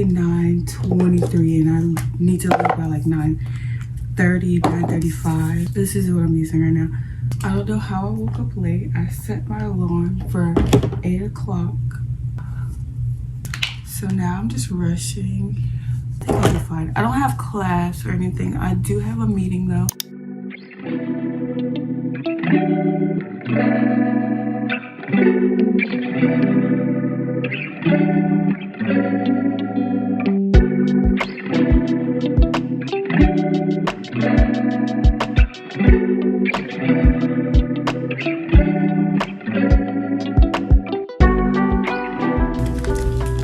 9:23 and I need to leave by like 9:30, 9:35. This is what I'm using right now. I don't know how I woke up late. I set my alarm for 8 o'clock. So now I'm just rushing. I think I'll be fine. I don't have class or anything. I do have a meeting though.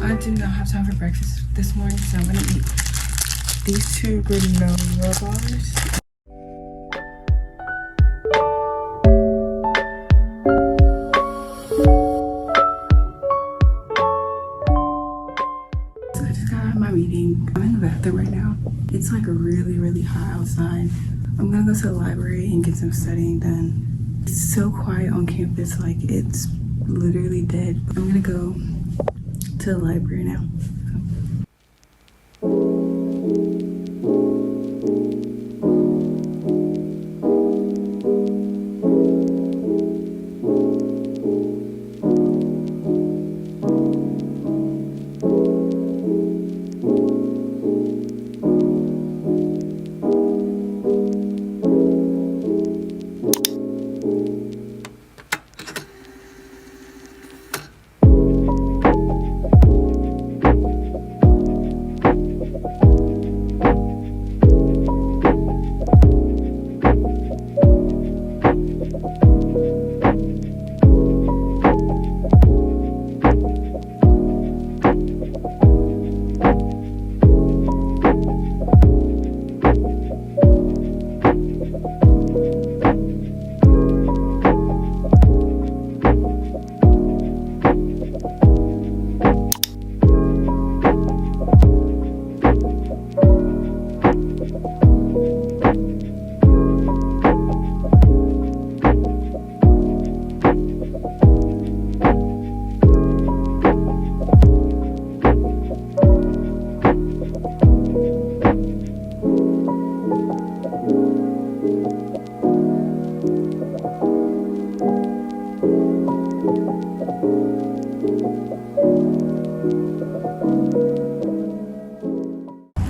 I do not have time for breakfast this morning, so I'm gonna eat these two granola bars. So I just got out of my meeting. I'm in the bathroom right now. It's like really hot outside. I'm gonna go to the library and get some studying done. It's so quiet on campus, like it's literally dead. I'm gonna go to the library now.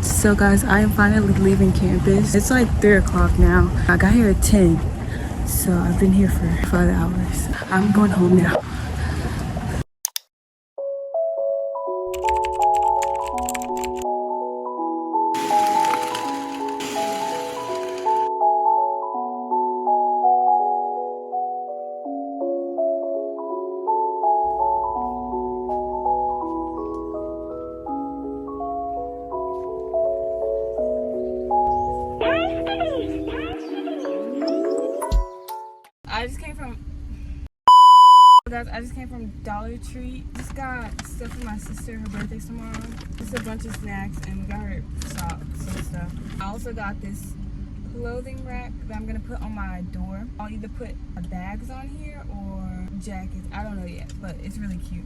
So guys, I am finally leaving campus. It's like 3 o'clock now. I got here at 10, so I've been here for 5 hours. I'm going home now. I just came from Dollar Tree. Just got stuff for my sister. Her birthday's tomorrow. Just a bunch of snacks, and we got her socks and stuff. I also got this clothing rack that I'm gonna put on my door. I'll either put bags on here or jackets. I don't know yet, but it's really cute.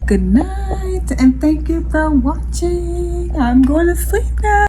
Good night and thank you for watching. I'm going to sleep now.